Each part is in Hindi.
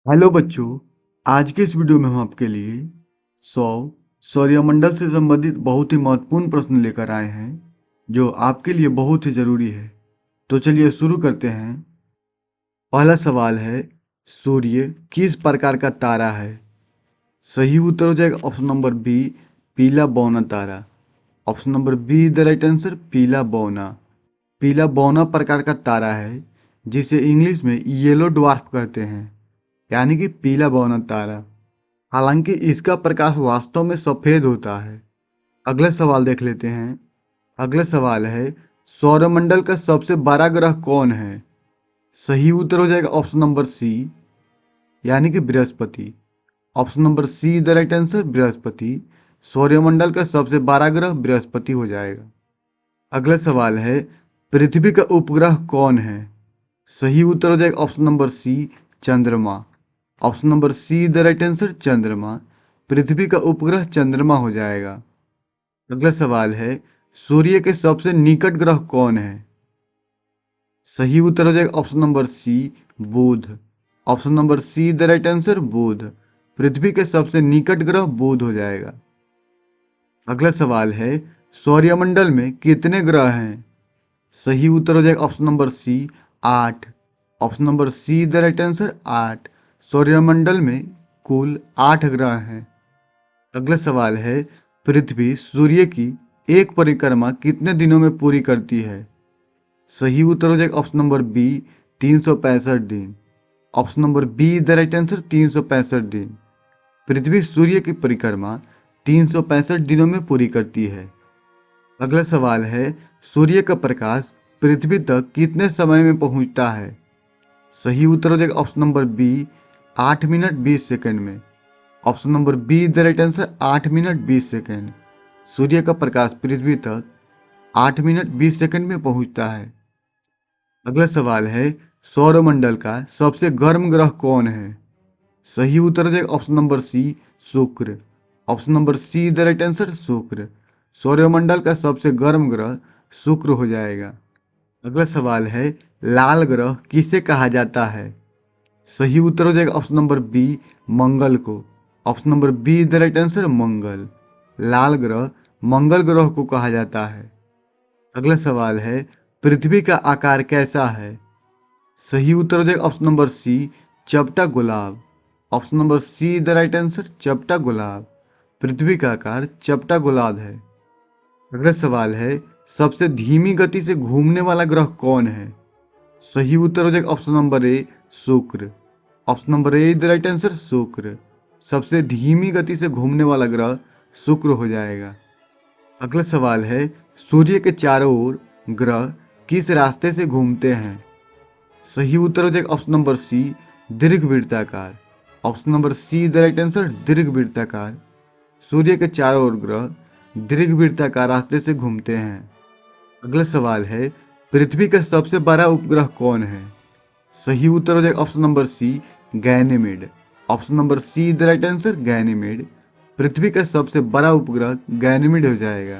हेलो बच्चों। आज के इस वीडियो में हम आपके लिए 100 सौरमंडल से संबंधित बहुत ही महत्वपूर्ण प्रश्न लेकर आए हैं जो आपके लिए बहुत ही जरूरी है। तो चलिए शुरू करते हैं। पहला सवाल है, सूर्य किस प्रकार का तारा है? सही उत्तर हो जाएगा ऑप्शन नंबर बी, पीला बौना तारा। Option number B the right answer, पीला बौना। पीला बौना प्रकार का तारा है जिसे इंग्लिश में येलो ड्वार्फ कहते हैं, यानी कि पीला बौना तारा। हालांकि इसका प्रकाश वास्तव में सफेद होता है। अगला सवाल देख लेते हैं। अगला सवाल है, सौरमंडल का सबसे बड़ा ग्रह कौन है? सही उत्तर हो जाएगा ऑप्शन नंबर सी, यानी कि Brihaspati. Option number C the right answer, Brihaspati. सौरमंडल का सबसे बड़ा ग्रह बृहस्पति हो जाएगा। अगला सवाल है, पृथ्वी का उपग्रह कौन है? सही उत्तर हो जाएगा ऑप्शन नंबर सी, चंद्रमा। Option number C the right answer, चंद्रमा। पृथ्वी का उपग्रह चंद्रमा हो जाएगा। अगला सवाल है, सूर्य के सबसे निकट ग्रह कौन है? सही उत्तर हो जाएगा option number C, Budh. Option number C the right answer, Budh. पृथ्वी के सबसे निकट ग्रह बुध हो जाएगा। अगला सवाल है, सौरमंडल में कितने ग्रह हैं? सही उत्तर हो जाएगा option number C, 8। Option number C the right answer, 8। सौरमंडल में कुल 8 ग्रह हैं। अगला सवाल है, पृथ्वी सूर्य की एक परिक्रमा कितने दिनों में पूरी करती है? सही उत्तर हो जाएगा ऑप्शन नंबर बी, 365 दिन। Option number B the right answer, 365 दिन। पृथ्वी सूर्य की परिक्रमा 365 दिनों में पूरी करती है। अगला सवाल है, सूर्य का प्रकाश पृथ्वी तक कितने समय में पहुंचता है? सही उत्तर हो जाएगा option number B, 8 minute 20 second में। Option number B the right answer, 8 minute 20 second. सूर्य का प्रकाश पृथ्वी तक 8 मिनट 20 सेकंड में पहुंचता है। अगला सवाल है, सौरमंडल का सबसे गर्म ग्रह कौन है? सही उत्तर हो जाएगा ऑप्शन नंबर सी, शुक्र। Option number C the right answer, शुक्र। सौरमंडल का सबसे गर्म ग्रह शुक्र हो जाएगा। अगला सवाल है, लाल ग्रह किसे कहा जाता है? सही उत्तर हो जाएगा ऑप्शन नंबर बी, मंगल को। Option number B the right answer, Mangal. लाल ग्रह मंगल ग्रह को कहा जाता है। अगला सवाल है, पृथ्वी का आकार कैसा है? सही उत्तर हो जाएगा ऑप्शन नंबर सी, चपटा गुलाब। Option number C the right answer, चपटा गुलाब। पृथ्वी का आकार चपटा गुलाब है। अगला सवाल है, सबसे धीमी गति से घूमने वाला ग्रह कौन है? सही उत्तर हो जाएगा ऑप्शन नंबर ए, शुक्र। Option number A the right answer, शुक्र। सबसे धीमी गति से घूमने वाला ग्रह शुक्र हो जाएगा। अगला सवाल है, सूर्य के चारों ओर ग्रह किस रास्ते से घूमते हैं? सही उत्तर हो जाएगा ऑप्शन नंबर सी, दीर्घवृत्ताकार। Option number C the right answer, दीर्घवृत्ताकार। सूर्य के चारों ओर ग्रह दीर्घवृत्ताकार रास्ते से घूमते हैं। अगला सवाल है, पृथ्वी का सबसे बड़ा उपग्रह कौन है? सही उत्तर हो जाएगा option number C, Ganymede. Option number C the right answer, Ganymede. पृथ्वी का सबसे बड़ा उपग्रह गैनीमेड हो जाएगा।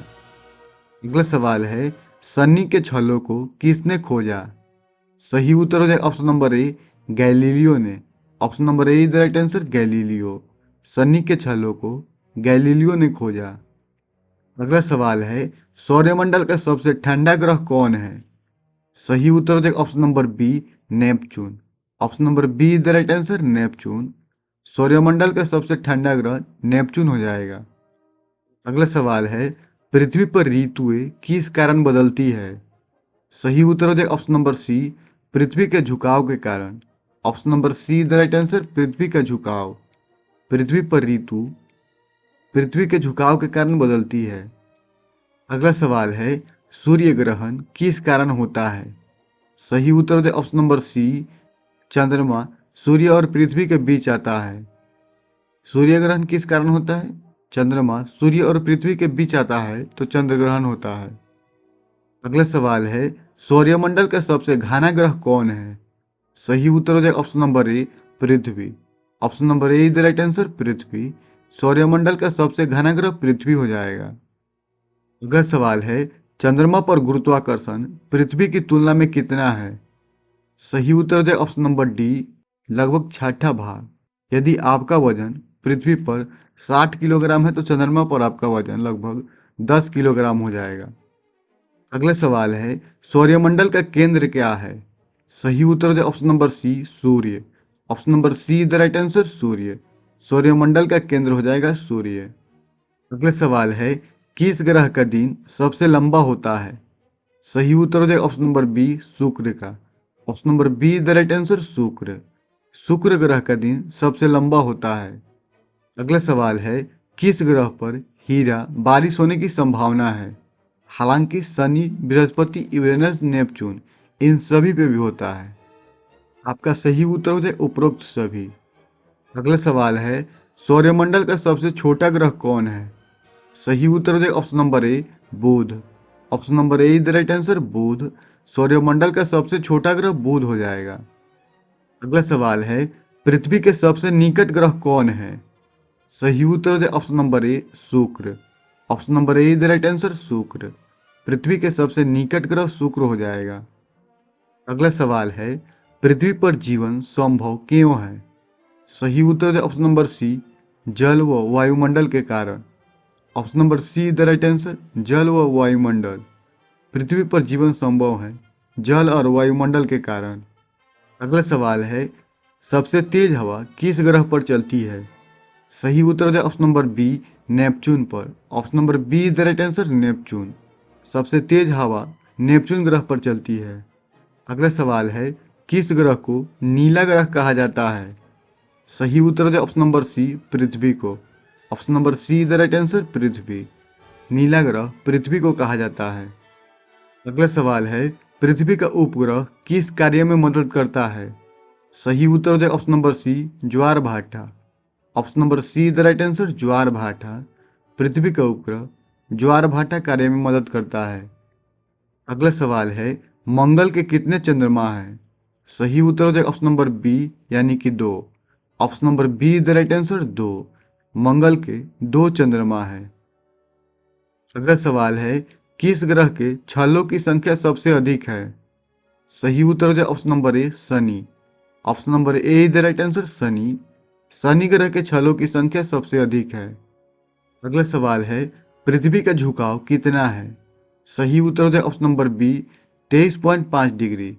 अगला सवाल है, सन्नी के छल्लों को किसने खोजा? सही उत्तर हो जाएगा ऑप्शन नंबर ए, गैलीलियो ने। Option number A the right answer, Galileo. Sunny के छल्लों को गैलीलियो ने खोजा। अगला सवाल है, सौरमंडल का सबसे ठंडा ग्रह कौन है? सही उत्तर हो जाएगा option number B, Neptune. Option number B the right answer, Neptune. सौरमंडल का सबसे ठंडा ग्रह नेपच्यून हो जाएगा। अगला सवाल है, पृथ्वी पर ऋतुएं किस कारण बदलती है? सही उत्तर हो जाएगा ऑप्शन नंबर सी, पृथ्वी के झुकाव के कारण। Option number C the right answer, पृथ्वी का झुकाव। पृथ्वी पर ऋतु पृथ्वी के झुकाव के कारण बदलती है। अगला सवाल है, सूर्य ग्रहण किस कारण होता है? सही उत्तर हो जाएगा ऑप्शन नंबर सी, चंद्रमा सूर्य और पृथ्वी के बीच आता है। सूर्य ग्रहण किस कारण होता है? चंद्रमा सूर्य और पृथ्वी के बीच आता है तो चंद्र ग्रहण होता है। अगला सवाल है, सौरमंडल का सबसे घना ग्रह कौन है? सही उत्तर हो जाएगा ऑप्शन नंबर ए, पृथ्वी। Option number A is the right answer, पृथ्वी। सौरमंडल का सबसे घना ग्रह पृथ्वी हो जाएगा। अगला सवाल है, चंद्रमा पर गुरुत्वाकर्षण पृथ्वी की तुलना में कितना है? सही उत्तर हो जाएगा ऑप्शन नंबर डी, लगभग छठा भाग। यदि आपका वजन पृथ्वी पर 60 किलोग्राम है तो चंद्रमा पर आपका वजन लगभग 10 किलोग्राम हो जाएगा। अगला सवाल है, सौरमंडल का केंद्र क्या है? सही उत्तर है ऑप्शन नंबर सी, सूर्य। Option number C the right answer, सूर्य। सौरमंडल का केंद्र हो जाएगा सूर्य। अगला सवाल है, किस ग्रह का दिन सबसे लंबा होता है? सही उत्तर हो जाएगा ऑप्शन नंबर बी, शुक्र का। Option number B the right answer, शुक्र। शुक्र ग्रह का दिन सबसे लंबा होता है। अगला सवाल है, किस ग्रह पर हीरा बारिश होने की संभावना है? हालांकि शनि, बृहस्पति, यूरेनस, नेपच्यून इन सभी पे भी होता है। आपका सही उत्तर हो जाए उपरोक्त सभी। अगला सवाल है, सौरमंडल का सबसे छोटा ग्रह कौन है? सही उत्तर हो जाए option number A, Budh. Option number A the right answer, Budh. सौरमंडल का सबसे छोटा ग्रह बुध हो जाएगा। अगला सवाल है, पृथ्वी के सबसे निकट ग्रह कौन है? सही उत्तर हो जाए ऑप्शन नंबर ए, शुक्र। Option number A the right answer, शुक्र। पृथ्वी के सबसे निकट ग्रह शुक्र हो जाएगा। अगला सवाल है, पृथ्वी पर जीवन संभव क्यों है? सही उत्तर है ऑप्शन नंबर सी, जल व वायुमंडल के कारण। Option number C the right answer, जल व वायुमंडल। पृथ्वी पर जीवन संभव है जल और वायुमंडल के कारण। अगला सवाल है, सबसे तेज हवा किस ग्रह पर चलती है? सही उत्तर है ऑप्शन नंबर बी, नेपच्यून पर। Option number B the right answer, Neptune. सबसे तेज हवा नेपच्यून ग्रह पर चलती है। अगला सवाल है, किस ग्रह को नीला ग्रह कहा जाता है? सही उत्तर है ऑप्शन नंबर सी, पृथ्वी को। Option number C the right answer, पृथ्वी। नीला ग्रह पृथ्वी को कहा जाता है। अगला सवाल है, पृथ्वी का उपग्रह किस कार्य में मदद करता है? सही उत्तर है ऑप्शन नंबर सी, ज्वार भाटा। Option number C the right answer, ज्वार भाटा। पृथ्वी का उपग्रह ज्वार भाटा कार्य में मदद करता है। अगला सवाल है, मंगल के कितने चंद्रमा हैं? सही उत्तर हो जाएगा ऑप्शन नंबर बी, यानी कि 2। Option number B the right answer, 2। मंगल के 2 चंद्रमा है। अगला सवाल है, किस ग्रह के छल्लों की संख्या सबसे अधिक है? सही उत्तर हो जाएगा option number A, Shani. Option number A the right answer, Shani. Shani ग्रह के छल्लों की संख्या सबसे अधिक है। अगला सवाल है, पृथ्वी का झुकाव कितना है? सही उत्तर हो जाए option number B, 23.5 degree.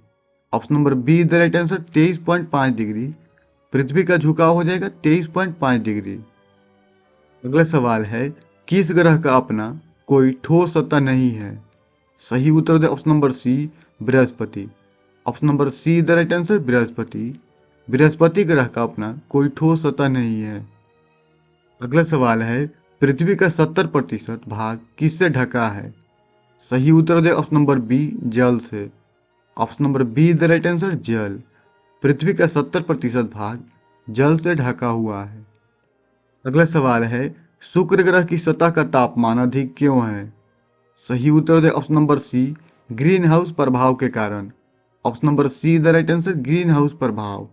Option number B the right answer, 23.5 degree. पृथ्वी का झुकाव हो जाएगा 23.5 डिग्री। अगला सवाल है, किस ग्रह का अपना कोई ठोस सत्ता नहीं है? सही उत्तर हो जाए ऑप्शन नंबर सी, बृहस्पति। Option number C the right answer, बृहस्पति। बृहस्पति ग्रह का अपना कोई ठोस सत्ता नहीं है। अगला सवाल है, पृथ्वी का 70% भाग किससे ढका है? सही उत्तर हो जाए ऑप्शन नंबर बी, जल से। Option number B the right answer, जल। पृथ्वी का 70% भाग जल से ढका हुआ है। अगला सवाल है, शुक्र ग्रह की सतह का तापमान अधिक क्यों है? सही उत्तर हो जाए option number C, green house प्रभाव के कारण। Option number C the right answer, green house प्रभाव।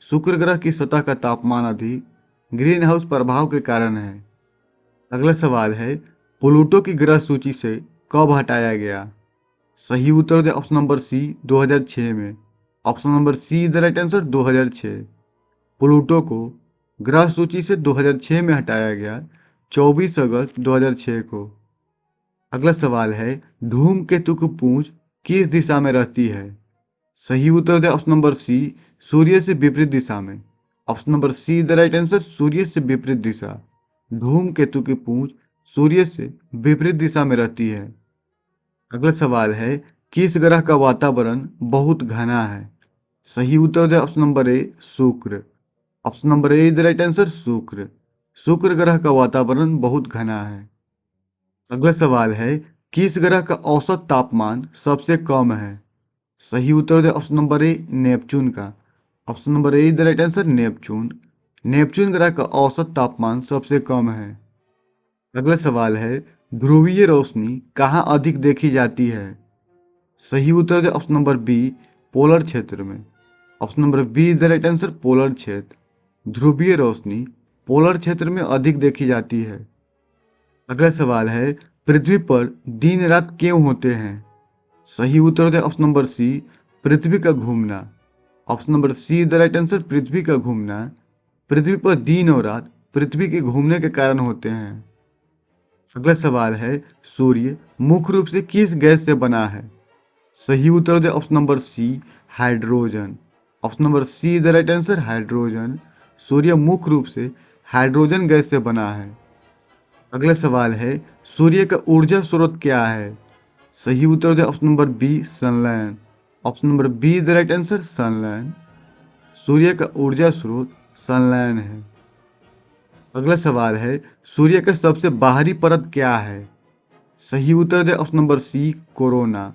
शुक्र ग्रह की सतह का तापमान अधिक ग्रीन हाउस प्रभाव के कारण है। अगला सवाल है, प्लूटो की ग्रह सूची से कब हटाया गया? सही उत्तर है ऑप्शन नंबर सी, 2006 में। Option number C the right answer, 2006। Pluto को ग्रह सूची से 2006 में हटाया गया, 24 अगस्त 2006 को। अगला सवाल है, धूमकेतु की पूंछ किस दिशा में रहती है? सही उत्तर है ऑप्शन नंबर सी, सूर्य से विपरीत दिशा में। Option number C the right answer, सूर्य से विपरीत दिशा। धूमकेतु की पूंछ सूर्य से विपरीत दिशा में रहती है। अगला सवाल है, किस ग्रह का वातावरण बहुत घना है? सही उत्तर है ऑप्शन नंबर ए, शुक्र। Option number A the right answer, शुक्र। शुक्र ग्रह का वातावरण बहुत घना है। अगला सवाल है, किस ग्रह का औसत तापमान सबसे कम है? सही उत्तर है ऑप्शन नंबर ए, नेपच्यून का। Option number A the right answer, Neptune. Neptune ग्रह का औसत तापमान सबसे कम है। अगला सवाल है, ध्रुवीय रोशनी कहाँ अधिक देखी जाती है? सही उत्तर है ऑप्शन नंबर बी, पोलर क्षेत्र में। Option number B the right answer, polar क्षेत्र। ध्रुवीय रोशनी पोलर क्षेत्र में अधिक देखी जाती है। अगला सवाल है, पृथ्वी पर दिन रात क्यों होते हैं? सही उत्तर है ऑप्शन नंबर सी, पृथ्वी का घूमना। Option number C the right answer पृथ्वी का घूमना। पृथ्वी पर दिन और रात पृथ्वी के घूमने के कारण होते हैं। अगला सवाल है, सूर्य मुख्य रूप से किस गैस से बना है? सही उत्तर दे option number C hydrogen. Option number C the right answer hydrogen. सूर्य मुख्य रूप से हाइड्रोजन गैस से बना है। अगला सवाल है, सूर्य का ऊर्जा स्रोत क्या है? सही उत्तर दे option number B sunlight. Option number B the right answer sunlight. सूर्य का ऊर्जा स्रोत सनलाइन है। अगला सवाल है, सूर्य का सबसे बाहरी परत क्या है? सही उत्तर दे option number C corona.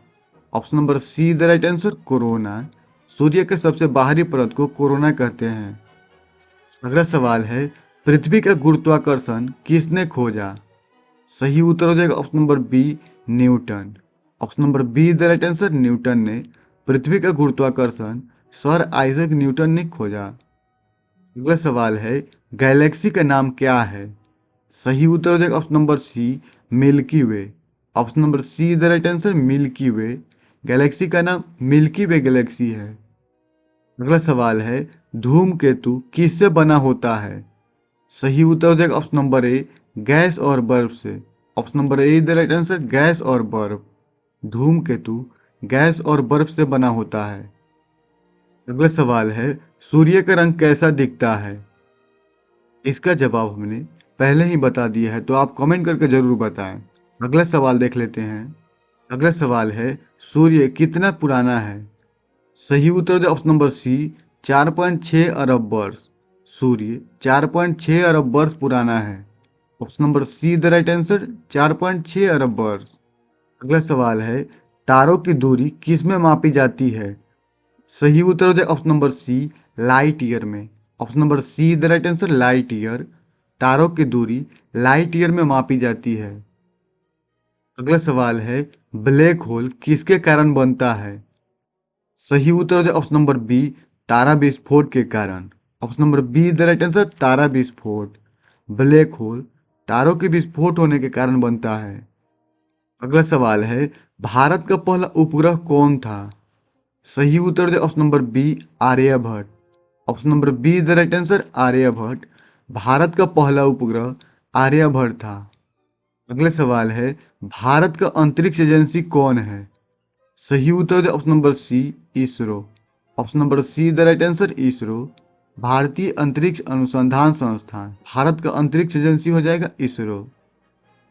Option number C the right answer corona. सूर्य के सबसे बाहरी परत को कोरोना कहते हैं। अगला सवाल है, पृथ्वी का गुरुत्वाकर्षण किसने खोजा? सही उत्तर हो जाएगा option number B Newton. Option number B the right answer Newton ने पृथ्वी का गुरुत्वाकर्षण सर आइजैक न्यूटन ने खोजा। अगला सवाल है, गैलेक्सी का नाम क्या है? सही उत्तर हो जाएगा option number C Milky Way. Option number C the right answer Milky Way. Galaxy का नाम मिल्की वे गैलेक्सी है। अगला सवाल है, धूमकेतु किससे बना होता है? सही उत्तर हो जाएगा ऑप्शन नंबर ए गैस और बर्फ से। Option number A the right answer gas और बर्फ। धूमकेतु गैस और बर्फ से बना होता है। अगला सवाल है, सूर्य का रंग कैसा दिखता है? इसका जवाब हमने पहले ही बता दिया है, तो आप कमेंट करके जरूर बताएं। अगला सवाल देख लेते हैं। अगला सवाल है, सूर्य कितना पुराना है? सही उत्तर दे ऑप्शन नंबर सी 4.6 अरब वर्ष। सूर्य 4.6 अरब वर्ष पुराना है। Option number C the right answer 4.6 अरब वर्ष। अगला सवाल है, तारों की दूरी किस में मापी जाती है? सही उत्तर दे option number C light year में। Option number C the right answer light year. तारों की दूरी लाइट ईयर में मापी जाती है। अगला सवाल है, ब्लैक होल किसके कारण बनता है? सही उत्तर है ऑप्शन नंबर बी तारा विस्फोट के कारण। Option number B the right answer तारा विस्फोट। ब्लैक होल तारों के विस्फोट होने के कारण बनता है। अगला सवाल है, भारत का पहला उपग्रह कौन था? सही उत्तर दे option number B Aryabhata. Option number B the right answer Aryabhata. भारत का पहला उपग्रह आर्यभट्ट था। अगला सवाल है, भारत का अंतरिक्ष एजेंसी कौन है? सही उत्तर है option number C ISRO. Option number C the right answer ISRO. भारतीय अंतरिक्ष अनुसंधान संस्थान भारत का अंतरिक्ष एजेंसी हो जाएगा इसरो।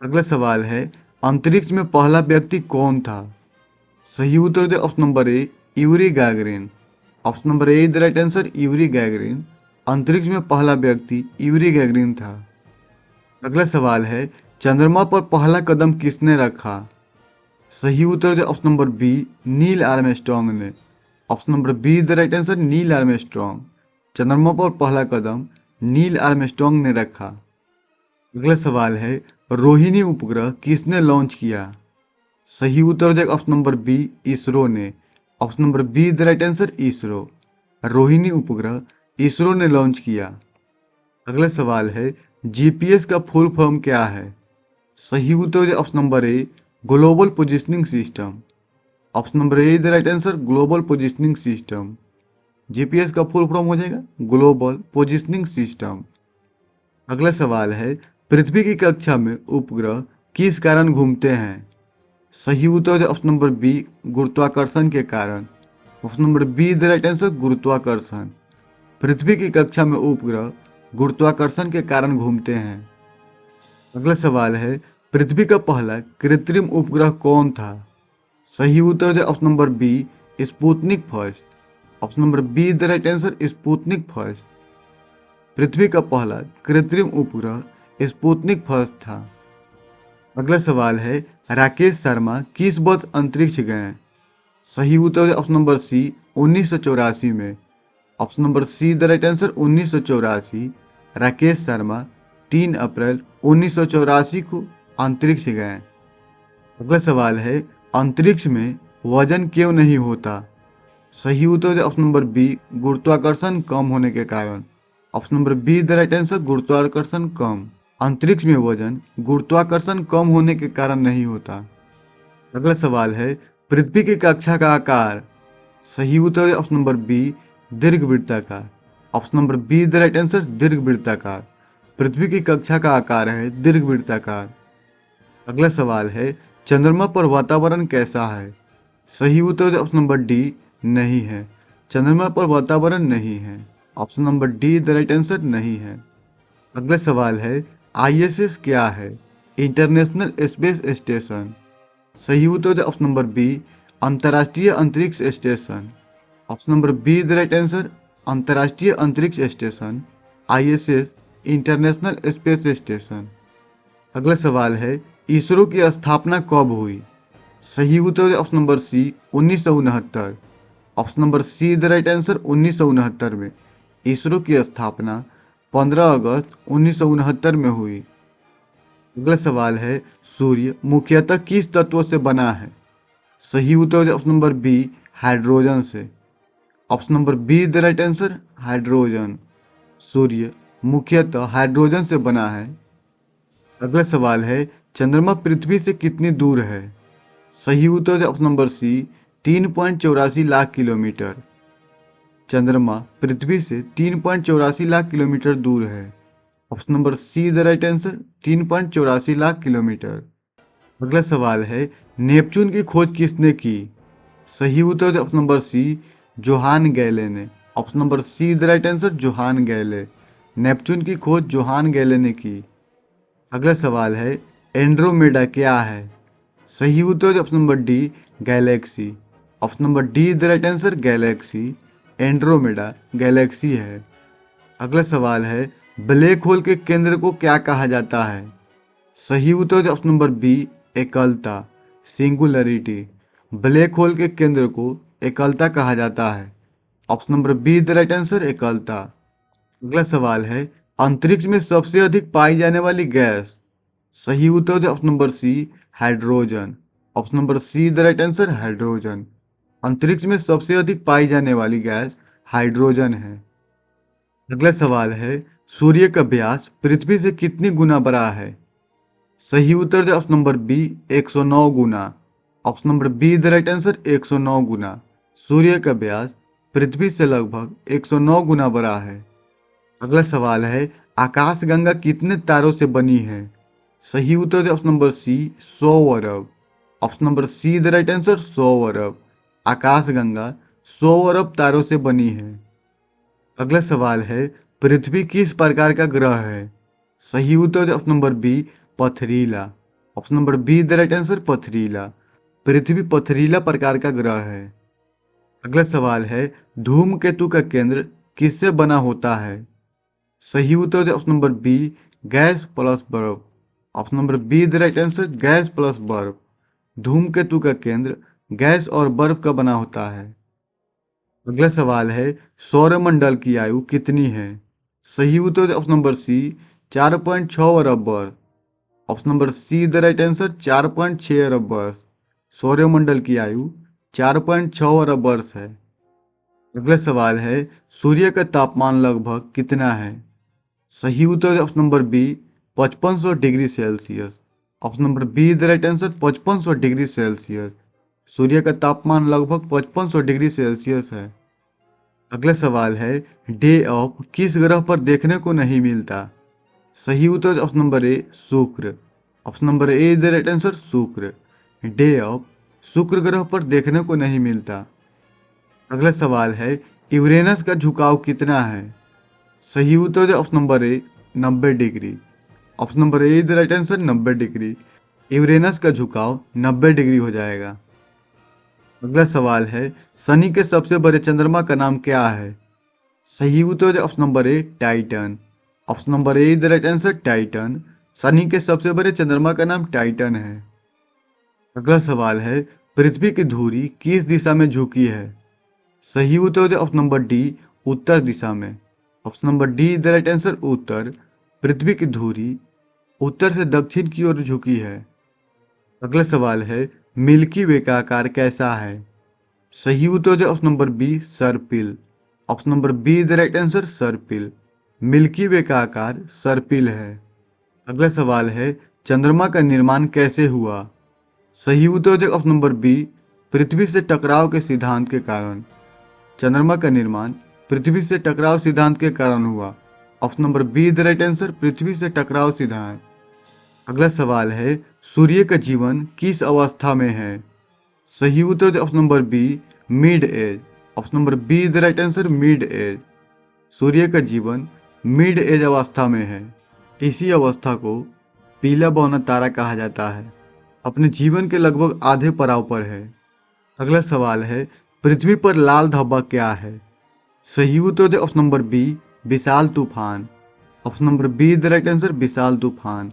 अगला सवाल है, अंतरिक्ष में पहला व्यक्ति कौन था? सही उत्तर दे option number A Yuri Gagarin. Option number A the right answer Yuri Gagarin. अंतरिक्ष में पहला व्यक्ति यूरी गैगरिन था। अगला सवाल है, चंद्रमा पर पहला कदम किसने रखा? सही उत्तर दे option number B Neil Armstrong ने। Option number B the right answer Neil Armstrong. चंद्रमा पर पहला कदम नील आर्मस्ट्रॉन्ग ने रखा। अगला सवाल है, रोहिणी उपग्रह किसने लॉन्च किया? सही उत्तर दे ऑप्शन नंबर बी इसरो ने। Option number B the right answer ISRO. Rohini उपग्रह इसरो ने लॉन्च किया। अगला सवाल है, जीपीएस का फुल फॉर्म क्या है? सही उत्तर दे option number A global positioning system. Option number A the right answer global positioning system. GPS का फुल फॉर्म हो जाएगा ग्लोबल पोजिशनिंग सिस्टम। अगला सवाल है, पृथ्वी की कक्षा में उपग्रह किस कारण घूमते हैं? सही उत्तर है ऑप्शन नंबर बी गुरुत्वाकर्षण के कारण। Option number B the right answer गुरुत्वाकर्षण। पृथ्वी की कक्षा में उपग्रह गुरुत्वाकर्षण के कारण घूमते हैं। अगला सवाल है, पृथ्वी का पहला कृत्रिम उपग्रह कौन था? सही उत्तर है option number B Sputnik first. Option number B the right answer Sputnik first. पृथ्वी का पहला कृत्रिम उपग्रह स्पुतनिक फर्स्ट था। अगला सवाल है, राकेश शर्मा किस वर्ष अंतरिक्ष गए? सही उत्तर है ऑप्शन नंबर सी 1984 में। Option number C the right answer 1984। Rakesh Sharma 3 अप्रैल 1984 को अंतरिक्ष गए। अगला सवाल है, अंतरिक्ष में वजन क्यों नहीं होता? सही उत्तर है ऑप्शन नंबर बी गुरुत्वाकर्षण कम होने के कारण। Option number B the right answer गुरुत्वाकर्षण कम। अंतरिक्ष में वजन गुरुत्वाकर्षण कम होने के कारण नहीं होता। अगला सवाल है, पृथ्वी की कक्षा का आकार? सही उत्तर है ऑप्शन नंबर बी दीर्घवृत्ताकार। Option number B the right answer, दीर्घवृत्ताकार। पृथ्वी की कक्षा का आकार है दीर्घवृत्ताकार। अगला सवाल है, चंद्रमा पर वातावरण कैसा है? सही उत्तर ऑप्शन नंबर डी, नहीं है। चंद्रमा पर वातावरण नहीं है। Option number D the right answer, नहीं है। अगला सवाल है, आईएसएस क्या है? International space station. सही उत्तर ऑप्शन नंबर बी, अंतर्राष्ट्रीय अंतरिक्ष station. Option number B the right answer, अंतर्राष्ट्रीय अंतरिक्ष station, ISS, international space station. अगला सवाल है, इसरो की स्थापना कब हुई? सही उत्तर option number C, 1969। Option number C the right answer, 1969 में इसरो की स्थापना 15 अगस्त 1969 में हुई। अगला सवाल है, सूर्य मुख्यतः किस तत्व से बना है? सही उत्तर ऑप्शन नंबर बी, हाइड्रोजन से। Option number B the right answer, hydrogen. सूर्य मुख्यतः हाइड्रोजन से बना है। अगला सवाल है, चंद्रमा पृथ्वी से कितनी दूर है? सही उत्तर option number C, 3.84 lakh kilometre. चंद्रमा पृथ्वी से 3.84 लाख किलोमीटर दूर है। Option number C the right answer, 3.84 lakh kilometre. अगला सवाल है, नेपच्यून की खोज किसने की? सही उत्तर option number C, Johann Galle ने। Option number C the right answer, Johann Galle. Neptune की खोज जोहान गैले ने की। अगला सवाल है, एंड्रोमेडा क्या है? सही उत्तर option number D, galaxy. Option number D the right answer, galaxy. Andromeda galaxy है। अगला सवाल है, ब्लैक होल के केंद्र को क्या कहा जाता है? सही उत्तर ऑप्शन नंबर बी, एकलता, सिंगुलरिटी। ब्लैक होल के केंद्र को एकलता कहा जाता है। Option number B the right answer, एकलता। अगला सवाल है, अंतरिक्ष में सबसे अधिक पाई जाने वाली गैस। सही उत्तर option number C, hydrogen. Option number C the right answer, hydrogen. अंतरिक्ष में सबसे अधिक पाई जाने वाली गैस हाइड्रोजन है। अगला सवाल है, सूर्य का व्यास पृथ्वी से कितनी गुना बड़ा है? सही उत्तर ऑप्शन नंबर बी, 109 गुना। Option number B the right answer, 109 गुना। सूर्य का व्यास पृथ्वी से लगभग 109 गुना बड़ा है। अगला सवाल है, आकाशगंगा कितने तारों से बनी है? सही उत्तर ऑप्शन नंबर सी, 100 अरब। Option number C the right answer, 100 अरब। आकाशगंगा 100 अरब तारों से बनी है। अगला सवाल है, पृथ्वी किस प्रकार का ग्रह है? सही उत्तर ऑप्शन नंबर बी, पथरीला। Option number B the right answer, पथरीला। पृथ्वी पथरीला प्रकार का ग्रह है। अगला सवाल है, धूमकेतु का केंद्र किससे बना होता है? सही उत्तर option number B, gas plus बर्फ। Option number B the right answer, gas plus बर्फ। धूमकेतु का केंद्र गैस और बर्फ का बना होता है। अगला सवाल है, सौरमंडल की आयु कितनी है? सही उत्तर ऑप्शन नंबर सी, 4.6 अरब वर्ष। Option number C the right answer, 4.6 अरब वर्ष। सौरमंडल की आयु 4.6 अरब वर्ष है। अगला सवाल है, सूर्य का तापमान लगभग कितना है? सही उत्तर option number B, 5500 degree Celsius. Option number B the right answer, 5500 degree Celsius. सूर्य का तापमान लगभग 5500 डिग्री सेल्सियस है। अगला सवाल है, डे ऑफ किस ग्रह पर देखने को नहीं मिलता? सही उत्तर ऑप्शन नंबर ए, शुक्र। Option number A the right answer, शुक्र। डे ऑफ शुक्र ग्रह पर देखने को नहीं मिलता। अगला सवाल है, यूरेनस का झुकाव कितना है? सही उत्तर option number A, 90 degree. Option number A the right answer, 90 degree. Uranus का झुकाव 90 डिग्री हो जाएगा। अगला सवाल है, शनि के सबसे बड़े चंद्रमा का नाम क्या है? सही उत्तर option number A, Titan. Option number A the right answer, Titan. शनि के सबसे बड़े चंद्रमा का नाम टाइटन है। अगला सवाल है, पृथ्वी की धुरी किस दिशा में झुकी है? सही उत्तर ऑप्शन नंबर डी, उत्तर दिशा में। Option number D the right answer, उत्तर। पृथ्वी की धुरी उत्तर से दक्षिण की ओर झुकी है। अगला सवाल है, मिल्की वे का आकार कैसा है? सही उत्तर ऑप्शन नंबर बी, सर्पिल। Option number B the right answer, सर्पिल। मिल्की वे का आकार सर्पिल है। अगला सवाल है, चंद्रमा का निर्माण कैसे हुआ? सही उत्तर ऑप्शन नंबर बी, पृथ्वी से टकराव के सिद्धांत के कारण। चंद्रमा का निर्माण पृथ्वी से टकराव सिद्धांत के कारण हुआ। Option number B the right answer, पृथ्वी से टकराव सिद्धांत। अगला सवाल है, सूर्य का जीवन किस अवस्था में है? सही उत्तर option number B mid age. Option number B the right answer, mid age. सूर्य का जीवन मिड एज अवस्था में है। इसी अवस्था को पीला बौना तारा कहा जाता है। अपने जीवन के लगभग आधे पड़ाव पर है। अगला सवाल है, पृथ्वी पर लाल धब्बा क्या है? सही उत्तर है ऑप्शन नंबर बी विशाल तूफान। Option number B the right answer, विशाल तूफान।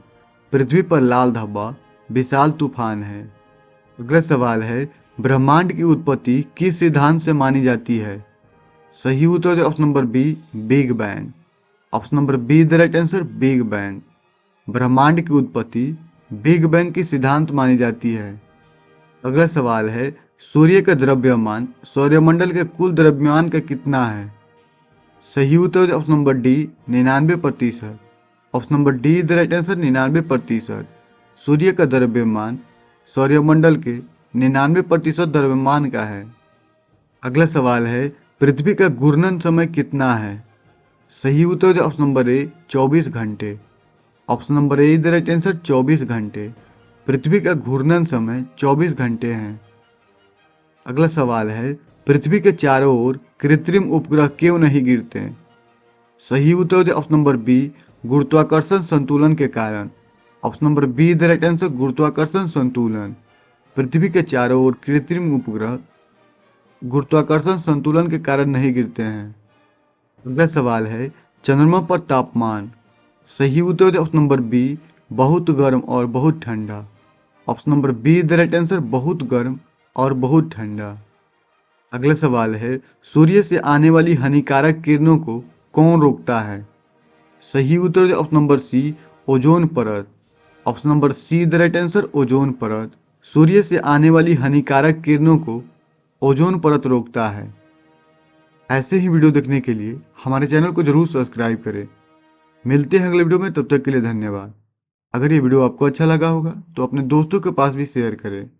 पृथ्वी पर लाल धब्बा विशाल तूफान है। अगला सवाल है, ब्रह्मांड की उत्पत्ति किस सिद्धांत से मानी जाती है? सही उत्तर है option number B big bang. Option number B the right answer, big bang. ब्रह्मांड की उत्पत्ति बिग बैंग की सिद्धांत मानी जाती है। अगला सवाल है, सूर्य का द्रव्यमान सौरमंडल के कुल द्रव्यमान का कितना है? सही उत्तर option number D 99%। Option number D the right answer, 99%। सूर्य का द्रव्यमान सौरमंडल के 99% द्रव्यमान का है। अगला सवाल है, पृथ्वी का घूर्णन समय कितना है? सही उत्तर ऑप्शन नंबर ए 24 घंटे। Option number A the right answer, 24 घंटे। पृथ्वी का घूर्णन समय 24 घंटे हैं। अगला सवाल है, पृथ्वी के चारों ओर कृत्रिम उपग्रह क्यों नहीं गिरते? सही उत्तर ऑप्शन नंबर बी गुरुत्वाकर्षण संतुलन के कारण। Option number B the right answer, गुरुत्वाकर्षण संतुलन। पृथ्वी के चारों ओर कृत्रिम उपग्रह गुरुत्वाकर्षण संतुलन के कारण नहीं गिरते हैं। अगला सवाल है, चंद्रमा पर तापमान। सही उत्तर ऑप्शन नंबर बी बहुत गर्म और बहुत ठंडा। Option number B the right answer, बहुत गर्म और बहुत ठंडा। अगला सवाल है, सूर्य से आने वाली हानिकारक किरणों को कौन रोकता है? सही उत्तर ऑप्शन नंबर सी ओजोन परत। Option number C the right answer, ozone परत। सूर्य से आने वाली हानिकारक किरणों को ओजोन परत रोकता है। ऐसे ही वीडियो देखने के लिए हमारे चैनल को जरूर सब्सक्राइब करें। मिलते हैं अगले वीडियो में, तब तक के लिए धन्यवाद। अगर ये वीडियो आपको अच्छा लगा होगा तो अपने दोस्तों के पास भी शेयर करें।